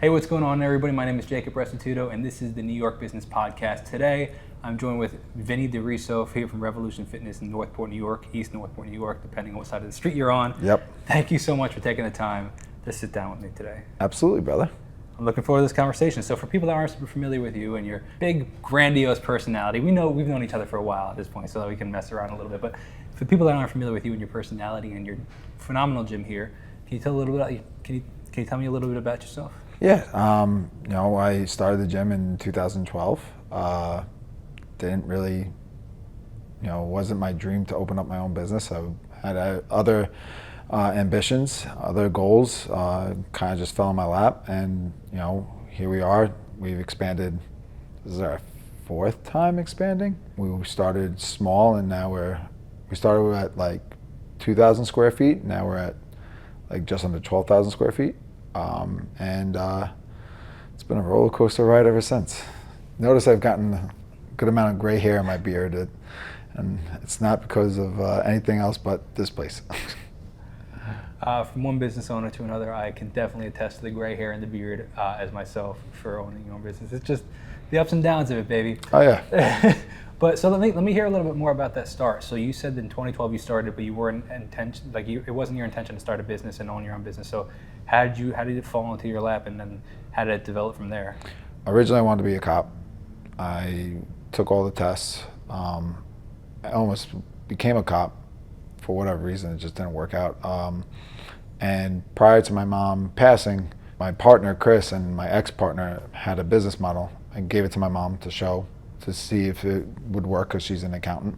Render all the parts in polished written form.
Hey, what's going on, everybody? My name is Jacob Restituto, and this is the New York Business Podcast. Today, I'm joined with Vinny Deriso here from Revolution Fitness in Northport, New York, East Northport, New York, depending on what side of the street you're on. Yep. Thank you so much for taking the time to sit down with me today. Absolutely, brother. I'm looking forward to this conversation. So for people that aren't super familiar with you and your big, grandiose personality, we've known each other for a while at this point, so that we can mess around a little bit. But for people that aren't familiar with you and your personality and your phenomenal gym here, can you tell you tell me a little bit about yourself? Yeah, I started the gym in 2012. Didn't really, it wasn't my dream to open up my own business. I had other ambitions, other goals, kind of just fell in my lap. And, here we are. We've expanded. This is our fourth time expanding. We started small, and now we started at like 2,000 square feet. Now we're at like just under 12,000 square feet. It's been a roller coaster ride ever since. Notice I've gotten a good amount of gray hair in my beard, and it's not because of anything else but this place. From one business owner to another, I can definitely attest to the gray hair and the beard as myself for owning your own business. It's just the ups and downs of it, baby. Oh yeah. But so let me hear a little bit more about that start. So you said that in 2012 you started, but you weren't it wasn't your intention to start a business and own your own business. So how did it fall into your lap, and then how did it develop from there? Originally, I wanted to be a cop. I took all the tests. I almost became a cop for whatever reason. It just didn't work out. And prior to my mom passing, my partner Chris and my ex-partner had a business model. I gave it to my mom to see if it would work, because she's an accountant.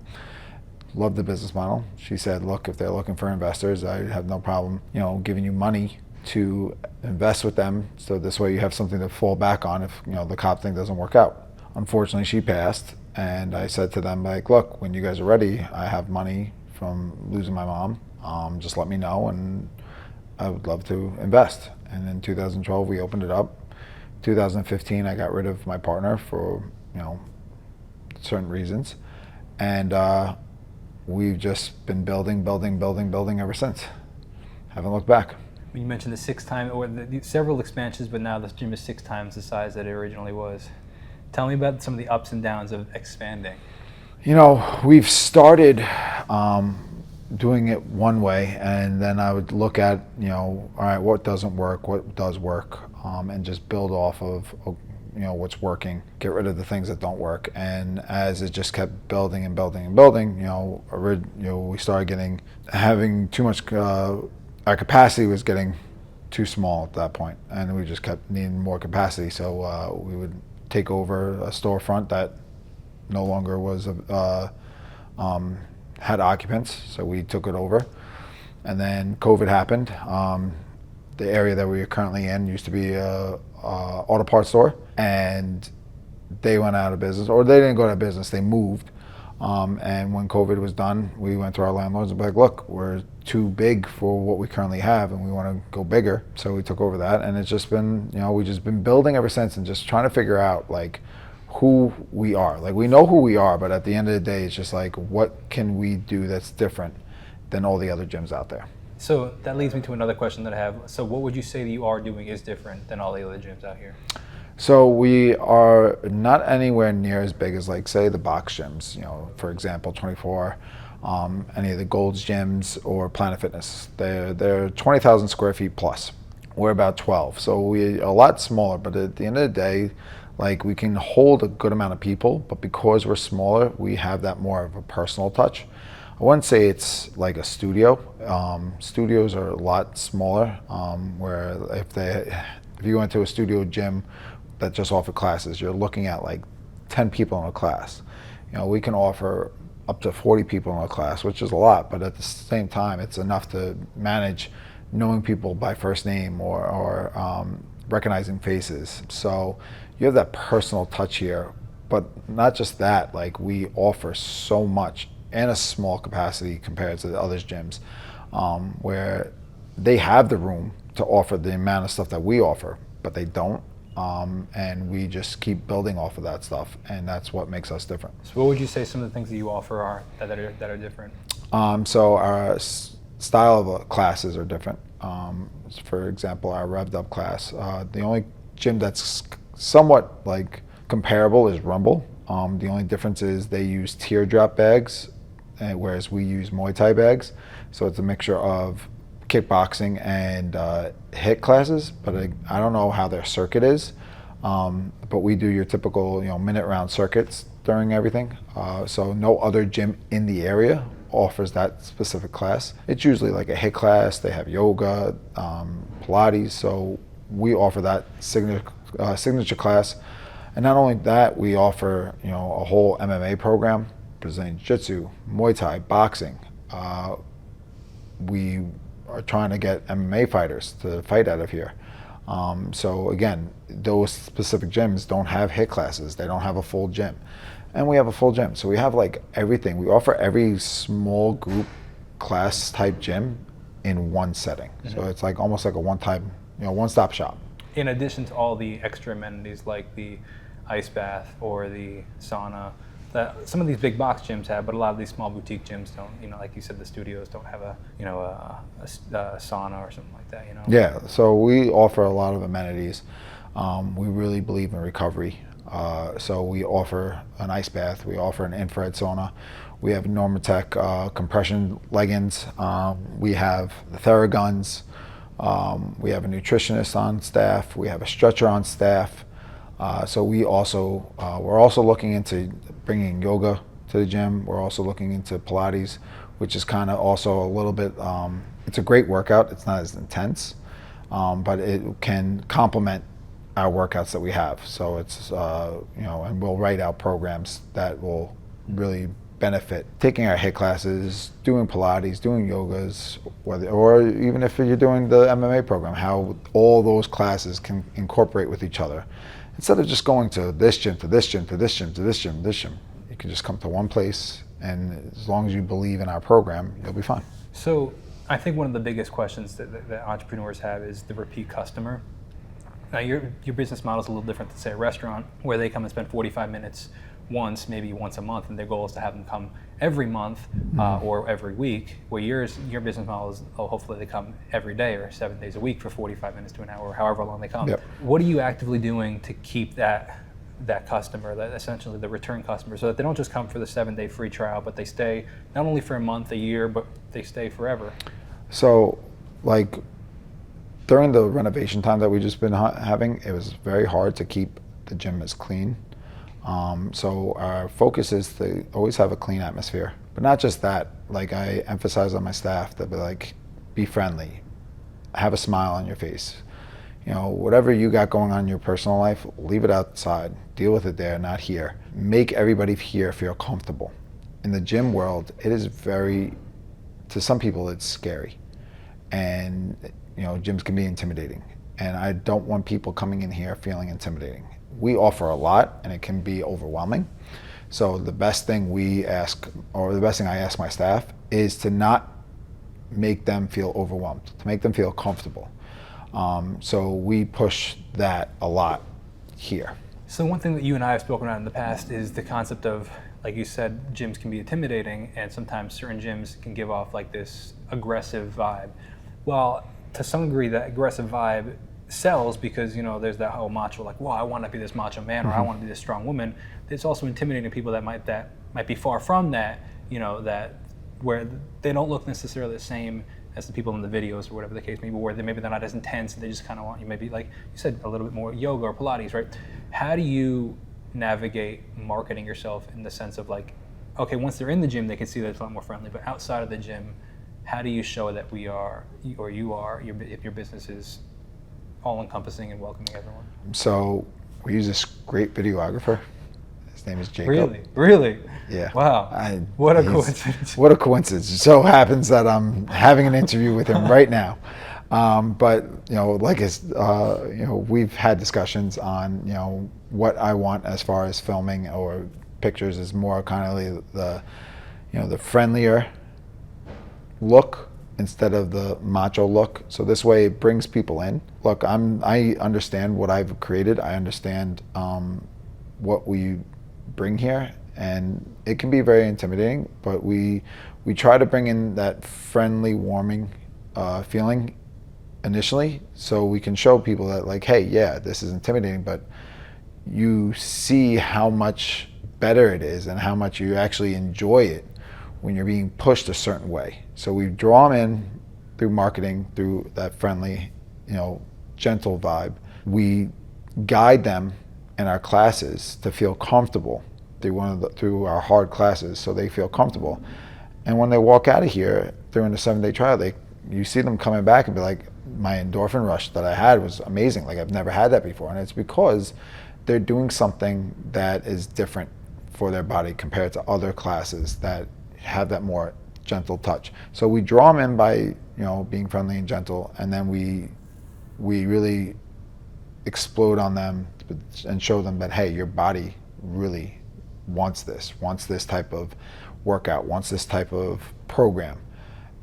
Loved the business model. She said, look, if they're looking for investors, I have no problem, giving you money to invest with them, so this way you have something to fall back on if, the cop thing doesn't work out. Unfortunately, she passed, and I said to them, like, look, when you guys are ready, I have money from losing my mom. Just let me know, and I would love to invest. And in 2012, we opened it up. 2015, I got rid of my partner for, certain reasons, and we've just been building ever since. Haven't looked back. You mentioned several expansions, but now this gym is 6 times the size that it originally was. Tell me about some of the ups and downs of expanding. We've started doing it one way, and then I would look at, all right, what doesn't work, what does work, and just build off of what's working, get rid of the things that don't work. And as it just kept building and building and building, we started having too much, our capacity was getting too small at that point, and we just kept needing more capacity. So we would take over a storefront that no longer was had occupants, so we took it over. And then COVID happened. The area that we are currently in used to be a auto parts store, and they went out of business, or they didn't go out of business, they moved. And when COVID was done, we went to our landlords and be like, look, we're too big for what we currently have, and we want to go bigger. So we took over that, and it's just been, we've just been building ever since, and just trying to figure out like who we are. Like, we know who we are, but at the end of the day, it's just like, what can we do that's different than all the other gyms out there? So that leads me to another question that I have. So what would you say that you are doing is different than all the other gyms out here? So we are not anywhere near as big as, like, say, the box gyms, for example, 24, any of the Gold's gyms or Planet Fitness. They're 20,000 square feet plus. We're about 12. So we're a lot smaller, but at the end of the day, like, we can hold a good amount of people, but because we're smaller, we have that more of a personal touch. I wouldn't say it's like a studio. Studios are a lot smaller, where if you went to a studio gym that just offered classes, you're looking at like 10 people in a class. We can offer up to 40 people in a class, which is a lot, but at the same time, it's enough to manage knowing people by first name or recognizing faces. So you have that personal touch here, but not just that, like, we offer so much in a small capacity compared to the other gyms, where they have the room to offer the amount of stuff that we offer, but they don't. And we just keep building off of that stuff, and that's what makes us different. So what would you say some of the things that you offer are that are different? So our style of classes are different. For example, our revved up class, the only gym that's somewhat like comparable is Rumble. The only difference is they use teardrop bags, whereas we use Muay Thai bags. So it's a mixture of kickboxing and HIIT classes, but I don't know how their circuit is. But we do your typical, minute round circuits during everything. So no other gym in the area offers that specific class. It's usually like a HIIT class. They have yoga, Pilates. So we offer that signature class. And not only that, we offer, a whole MMA program, Brazilian Jiu-Jitsu, Muay Thai, boxing. We are trying to get MMA fighters to fight out of here. So again, those specific gyms don't have HIIT classes. They don't have a full gym. And we have a full gym. So we have like everything. We offer every small group class type gym in one setting. Mm-hmm. So it's like almost like a one-stop shop. In addition to all the extra amenities like the ice bath or the sauna that some of these big box gyms have, but a lot of these small boutique gyms don't. Like you said, the studios don't have a sauna or something like that. Yeah. So we offer a lot of amenities. We really believe in recovery. So we offer an ice bath. We offer an infrared sauna. We have Normatec compression leggings. We have the Theraguns. We have a nutritionist on staff. We have a stretcher on staff. So we're also looking into bringing yoga to the gym. We're also looking into Pilates, which is kind of also a little bit, it's a great workout. It's not as intense, but it can complement our workouts that we have. So it's, and we'll write out programs that will really benefit taking our HIIT classes, doing Pilates, doing yogas, or even if you're doing the MMA program, how all those classes can incorporate with each other. Instead of just going to this gym, to this gym, to this gym, to this gym, this gym, you can just come to one place, and as long as you believe in our program, you'll be fine. So I think one of the biggest questions that entrepreneurs have is the repeat customer. Now your business model is a little different than, say, a restaurant where they come and spend 45 minutes once, maybe once a month, and their goal is to have them come every month or every week, where your business model is, hopefully they come every day or 7 days a week for 45 minutes to an hour, or however long they come. Yep. What are you actively doing to keep that customer, that essentially the return customer, so that they don't just come for the 7-day free trial, but they stay not only for a month, a year, but they stay forever? So, like, during the renovation time that we've just been having, it was very hard to keep the gym as clean. So our focus is to always have a clean atmosphere, but not just that. Like, I emphasize on my staff to be friendly, have a smile on your face. Whatever you got going on in your personal life, leave it outside. Deal with it there, not here. Make everybody here feel comfortable. In the gym world, it is to some people, it's scary. And, gyms can be intimidating. And I don't want people coming in here feeling intimidating. We offer a lot, and it can be overwhelming. So the best thing I ask my staff is to not make them feel overwhelmed, to make them feel comfortable. So we push that a lot here. So one thing that you and I have spoken about in the past is the concept of, like you said, gyms can be intimidating, and sometimes certain gyms can give off like this aggressive vibe. Well, to some degree, that aggressive vibe sells because, there's that whole macho, like, well, I want to be this macho man, or I want to be this strong woman. It's also intimidating to people that might be far from that, that where they don't look necessarily the same as the people in the videos or whatever the case may be, where they're not as intense, and they just kind of want you, maybe like you said, a little bit more yoga or Pilates, right? How do you navigate marketing yourself in the sense of like, okay, once they're in the gym, they can see that it's a lot more friendly, but outside of the gym, how do you show that your business is all-encompassing and welcoming everyone? So we use this great videographer. His name is Jacob. Really? Yeah. Wow. What a coincidence. What a coincidence. It so happens that I'm having an interview with him right now. But we've had discussions on what I want as far as filming or pictures is more kind of the friendlier look instead of the macho look. So this way it brings people in. Look, I understand what I've created. I understand what we bring here, and it can be very intimidating, but we try to bring in that friendly, warming feeling initially, so we can show people that, like, hey, yeah, this is intimidating, but you see how much better it is and how much you actually enjoy it when you're being pushed a certain way. So we draw them in through marketing, through that friendly, gentle vibe. We guide them in our classes to feel comfortable through our hard classes, so they feel comfortable. And when they walk out of here during the 7-day trial, you see them coming back and be like, my endorphin rush that I had was amazing. Like, I've never had that before. And it's because they're doing something that is different for their body compared to other classes that have that more gentle touch. So we draw them in by, being friendly and gentle, and then we really explode on them and show them that, hey, your body really wants this type of workout, wants this type of program.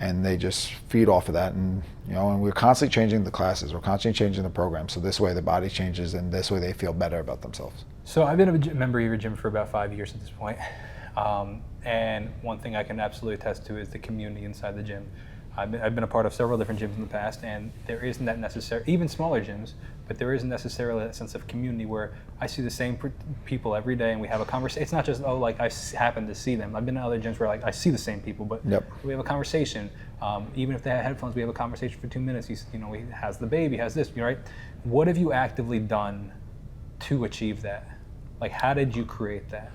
And they just feed off of that. And we're constantly changing the classes, we're constantly changing the program, so this way the body changes and this way they feel better about themselves. So I've been a member of your gym for about 5 years at this point. And one thing I can absolutely attest to is the community inside the gym. I've been a part of several different gyms in the past, and there isn't that necessary, even smaller gyms, but there isn't necessarily that sense of community where I see the same people every day and we have a conversation. It's not just, I happen to see them. I've been in other gyms where I see the same people, but we have a conversation. Even if they have headphones, we have a conversation for 2 minutes. He has the baby, has this, right? What have you actively done to achieve that? Like, how did you create that?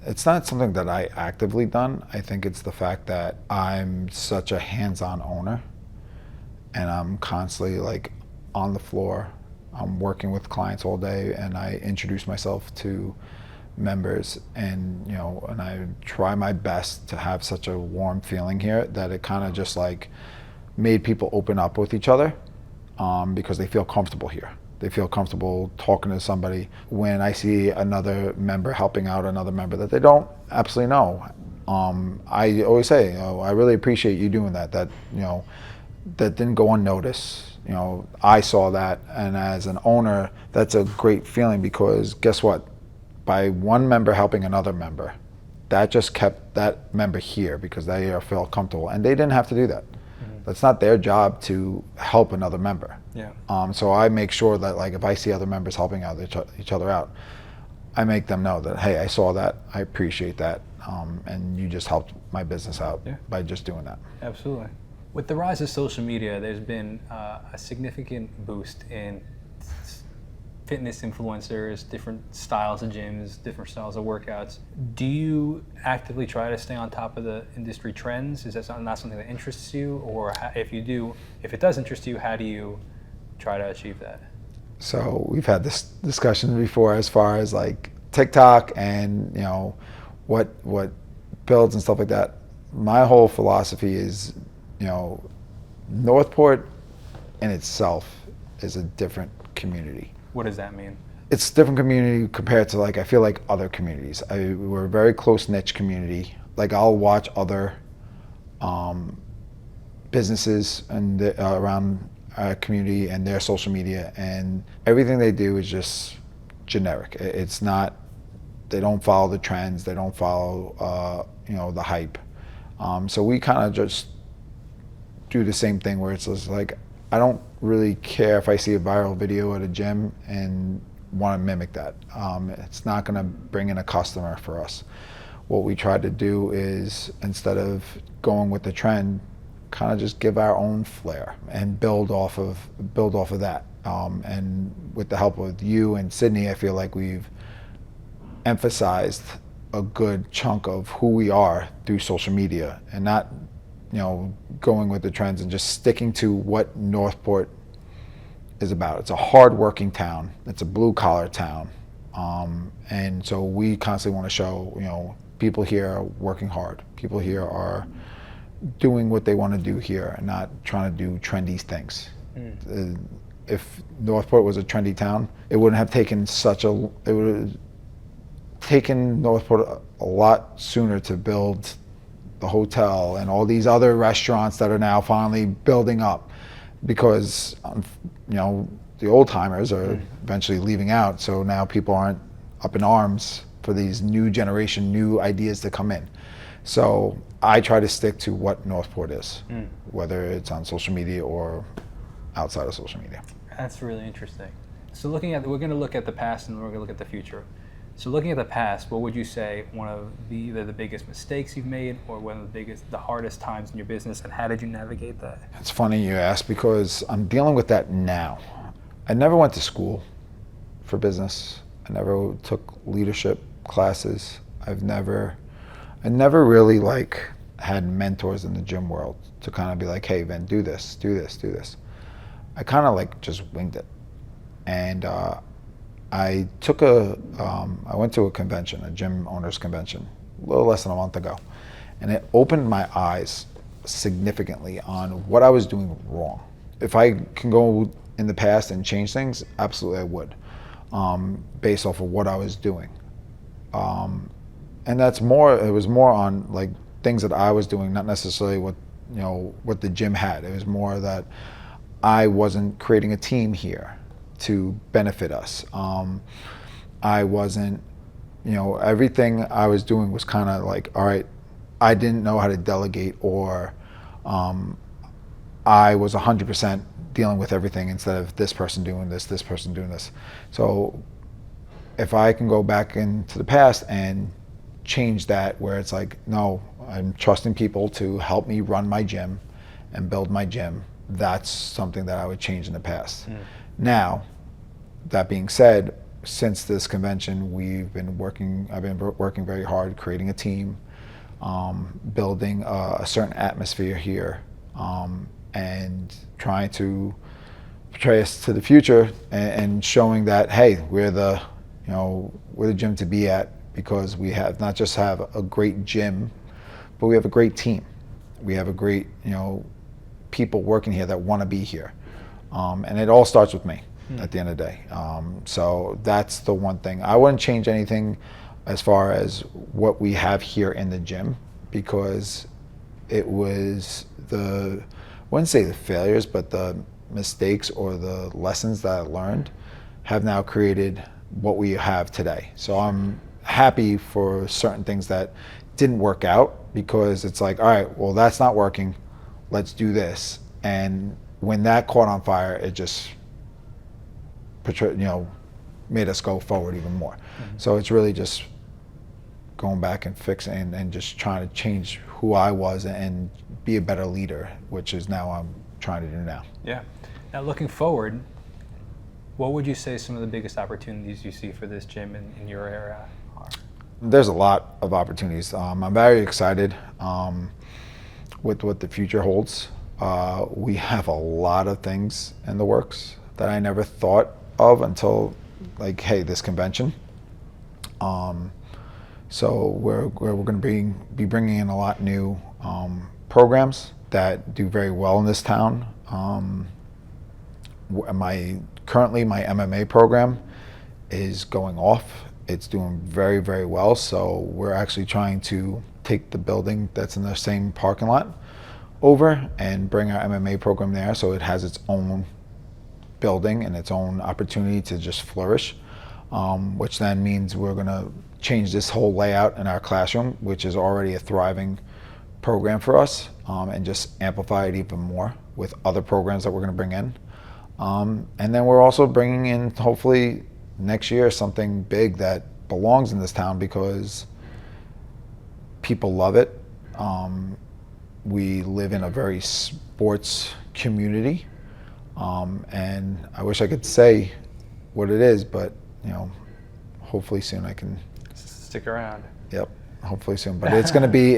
It's not something that I actively done. I think it's the fact that I'm such a hands-on owner, and I'm constantly on the floor. I'm working with clients all day, and I introduce myself to members, and and I try my best to have such a warm feeling here that it kind of just made people open up with each other, because they feel comfortable here. They feel comfortable talking to somebody. When I see another member helping out another member that they don't absolutely know, I always say, I really appreciate you doing that. That that didn't go unnoticed. I saw that, and as an owner, that's a great feeling, because guess what? By one member helping another member, that just kept that member here because they feel comfortable, and they didn't have to do that. That's not their job to help another member. Yeah. So I make sure that if I see other members helping out each other out, I make them know that, hey, I saw that, I appreciate that, and you just helped my business out by just doing that. Absolutely. With the rise of social media, there's been a significant boost in fitness influencers, different styles of gyms, different styles of workouts. Do you actively try to stay on top of the industry trends? Is that not something that interests you? Or if you do, if it does interest you, how do you try to achieve that? So we've had this discussion before as far as TikTok and what builds and stuff like that. My whole philosophy is, Northport in itself is a different community. What does that mean? It's a different community compared to I feel like other communities. We're a very close niche community. I'll watch other businesses and around our community and their social media, and everything they do is just generic. It's not. They don't follow the trends. They don't follow the hype. So we kind of just do the same thing where it's just I don't really care if I see a viral video at a gym and want to mimic that. It's not going to bring in a customer for us. What we try to do is, instead of going with the trend, kind of just give our own flair and build off of that. And with the help of you and Sydney, I feel like we've emphasized a good chunk of who we are through social media, and not going with the trends, and just sticking to what Northport is about. It's a hard-working town. It's a blue-collar town, and so we constantly want to show people here are working hard. People here are doing what they want to do here and not trying to do trendy things. If Northport was a trendy town, it wouldn't have taken it would have taken Northport a lot sooner to build the hotel and all these other restaurants that are now finally building up, because the old timers are eventually leaving out, so now people aren't up in arms for these new generation, new ideas to come in. So I try to stick to what Northport is, whether it's on social media or outside of social media. That's really interesting. So we're going to look at the past and we're going to look at the future. So looking at the past, what would you say one of either the biggest mistakes you've made or one of the hardest times in your business, and how did you navigate that? It's funny you ask because I'm dealing with that now. I never went to school for business. I never took leadership classes. I never really like had mentors in the gym world to kind of be like, hey, Vin, do this, do this, do this. I kind of like just winged it. And I went to a convention, a gym owners convention, a little less than a month ago. And it opened my eyes significantly on what I was doing wrong. If I can go in the past and change things, absolutely I would, based off of what I was doing. And it was more on like things that I was doing, not necessarily what the gym had. It was more that I wasn't creating a team here to benefit us. I wasn't, everything I was doing was kind of like, all right, I didn't know how to delegate, or I was 100% dealing with everything instead of this person doing this person doing this. So if I can go back into the past and change that, where it's like, no, I'm trusting people to help me run my gym and build my gym, that's something that I would change in the past. Now, that being said, since this convention, I've been working very hard, creating a team, building a certain atmosphere here, and trying to portray us to the future and showing that, hey, we're the gym to be at, because we have not just have a great gym, but we have a great team. We have a great, people working here that want to be here. And it all starts with me at the end of the day. So that's the one thing. I wouldn't change anything as far as what we have here in the gym, because it was I wouldn't say the failures, but the mistakes or the lessons that I learned have now created what we have today. So I'm happy for certain things that didn't work out, because it's like, all right, well, that's not working, let's do this. And when that caught on fire, it just made us go forward even more. So it's really just going back and fixing and just trying to change who I was and be a better leader, which is now I'm trying to do now. Yeah. Now looking forward, what would you say some of the biggest opportunities you see for this gym in your area are? There's a lot of opportunities. I'm very excited with what the future holds. We have a lot of things in the works that I never thought of until, like, hey, this convention. So we're going to be bringing in a lot new programs that do very well in this town. Currently my MMA program is going off. It's doing very, very well. So we're actually trying to take the building that's in the same parking lot over and bring our MMA program there, so it has its own building and its own opportunity to just flourish, which then means we're going to change this whole layout in our classroom, which is already a thriving program for us, and just amplify it even more with other programs that we're going to bring in. And then we're also bringing in, hopefully next year, something big that belongs in this town, because people love it. We live in a very sports community, and I wish I could say what it is, but hopefully soon I can stick around. Yep, hopefully soon. But it's gonna be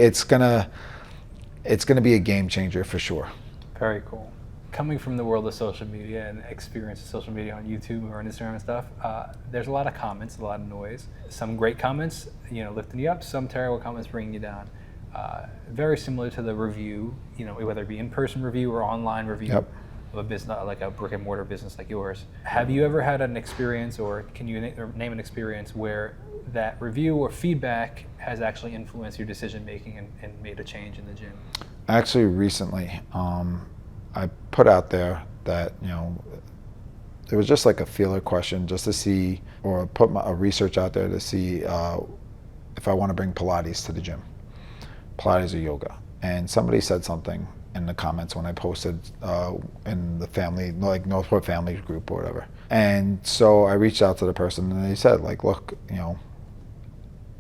a game changer for sure. Very cool. Coming from the world of social media and experience of social media on YouTube or on Instagram and stuff, there's a lot of comments, a lot of noise. Some great comments, lifting you up. Some terrible comments bringing you down. Very similar to the review, whether it be in-person review or online review. Yep. Of a business, like a brick and mortar business like yours. Have you ever had an experience, or can you name an experience where that review or feedback has actually influenced your decision making and made a change in the gym? Actually, recently, I put out there that it was just like a feeler question, just to see, or put a research out there to see if I want to bring Pilates to the gym, Pilates or yoga. And somebody said something in the comments when I posted in the family, like Northport Families group or whatever. And so I reached out to the person and they said, like, look, you know,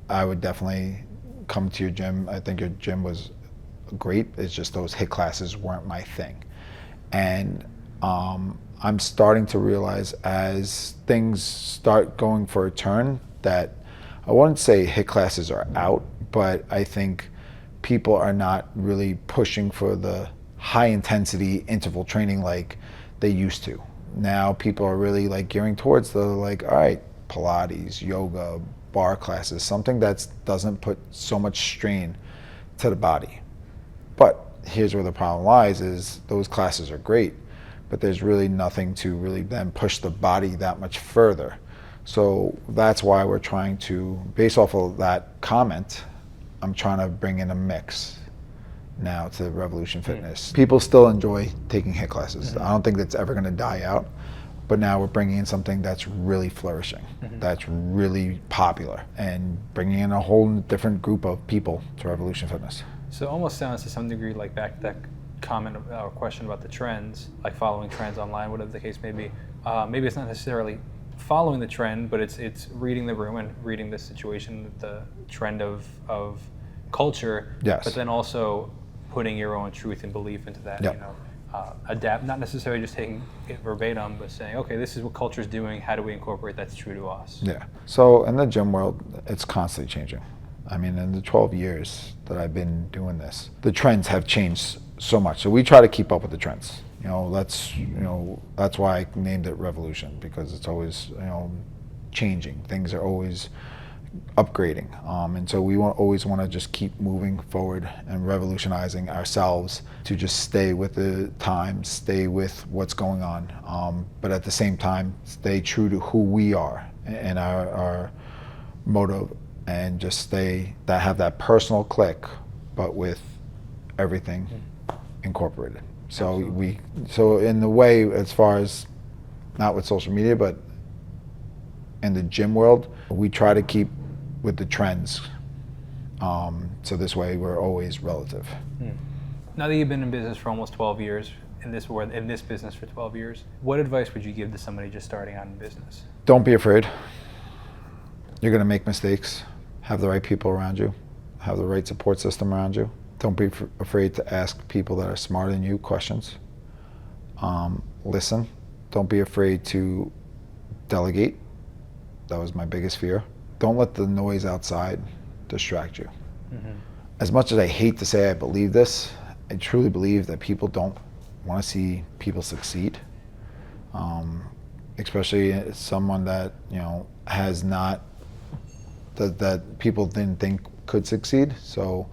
I would definitely come to your gym. I think your gym was great. It's just those HIIT classes weren't my thing. And I'm starting to realize as things start going for a turn that I wouldn't say HIIT classes are out, but I think people are not really pushing for the high intensity interval training like they used to. Now people are really like gearing towards the like, all right, Pilates, yoga, bar classes, something that doesn't put so much strain to the body. But here's where the problem lies is those classes are great, but there's really nothing to really then push the body that much further. So that's why we're trying to, based off of that comment, I'm trying to bring in a mix now to Revolution Fitness. People still enjoy taking HIIT classes. I don't think that's ever going to die out, but now we're bringing in something that's really flourishing, that's really popular, and bringing in a whole different group of people to Revolution Fitness. So it almost sounds to some degree like back to that comment or question about the trends, like following trends online, whatever the case may be. Maybe it's not necessarily following the trend, but it's reading the room and reading the situation, the trend of culture. Yes. But then also putting your own truth and belief into that. Yep. You know, adapt, not necessarily just taking it verbatim, but saying, okay, this is what culture's doing. How do we incorporate that's true to us? Yeah. So in the gym world, it's constantly changing. I mean, in the 12 years that I've been doing this, the trends have changed so much. So we try to keep up with the trends. You know, that's why I named it Revolution, because it's always, you know, changing. Things are always upgrading. And so we always want to just keep moving forward and revolutionizing ourselves to just stay with the times, stay with what's going on, but at the same time, stay true to who we are and our motive, and just have that personal click, but with everything incorporated. So so in the way, as far as not with social media, but in the gym world, we try to keep with the trends. So this way we're always relative. Now that you've been in business for almost 12 years, in this business for 12 years, what advice would you give to somebody just starting out in business? Don't be afraid. You're gonna make mistakes. Have the right people around you. Have the right support system around you. Don't be afraid to ask people that are smarter than you questions. Listen. Don't be afraid to delegate. That was my biggest fear. Don't let the noise outside distract you. As much as I hate to say I believe this, I truly believe that people don't want to see people succeed. Especially someone that, you know, has not, that people didn't think could succeed. So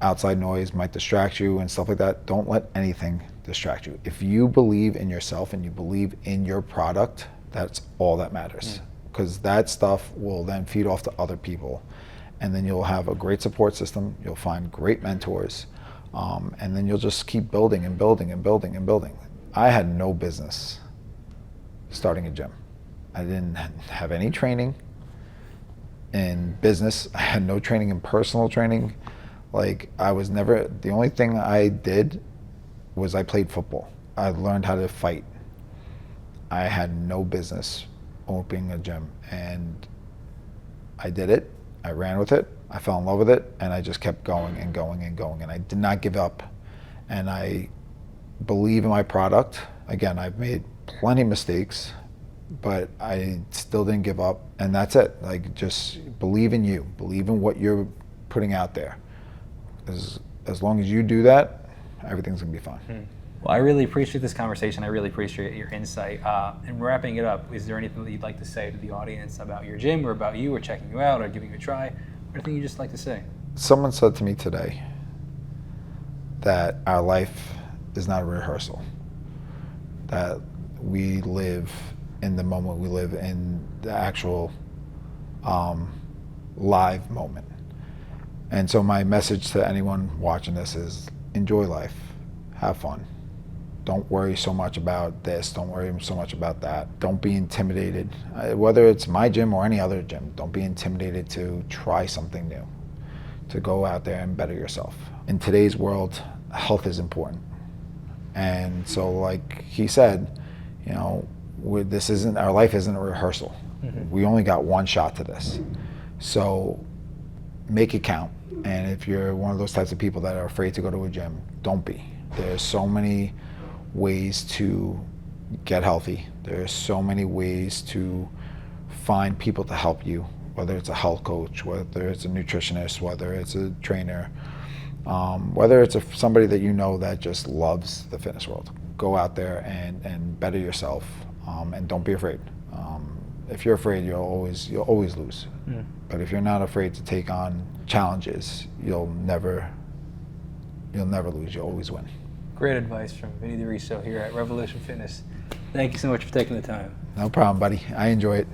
outside noise might distract you and stuff like that. Don't let anything distract you. If you believe in yourself and you believe in your product, that's all that matters. Because that stuff will then feed off to other people. And then you'll have a great support system. You'll find great mentors. And then you'll just keep building and building and building and building. I had no business starting a gym. I didn't have any training in business. I had no training in personal training. Like, I was never, the only thing I did was I played football. I learned how to fight. I had no business opening a gym, and I did it. I ran with it. I fell in love with it, and I just kept going and going and going, and I did not give up. And I believe in my product. Again, I've made plenty of mistakes, but I still didn't give up, and that's it. Like, just believe in you. Believe in what you're putting out there. As long as you do that, everything's gonna be fine. Well, I really appreciate this conversation. I really appreciate your insight. And wrapping it up, is there anything that you'd like to say to the audience about your gym, or about you, or checking you out, or giving you a try? Anything you'd just like to say? Someone said to me today that our life is not a rehearsal, that we live in the moment, we live in the actual live moment. And so my message to anyone watching this is enjoy life, have fun. Don't worry so much about this, don't worry so much about that. Don't be intimidated, whether it's my gym or any other gym. Don't be intimidated to try something new, to go out there and better yourself. In today's world, health is important. And so, like he said, you know, this isn't, our life isn't a rehearsal. We only got one shot to this. So make it count. And if you're one of those types of people that are afraid to go to a gym, don't be. There's so many ways to get healthy. There's so many ways to find people to help you, whether it's a health coach, whether it's a nutritionist, whether it's a trainer, whether it's somebody that you know that just loves the fitness world. Go out there and better yourself, and don't be afraid. If you're afraid, you'll always lose. But if you're not afraid to take on challenges, you'll never lose. You'll always win. Great advice from Vinny Deriso here at Revolution Fitness. Thank you so much for taking the time. No problem, buddy. I enjoy it.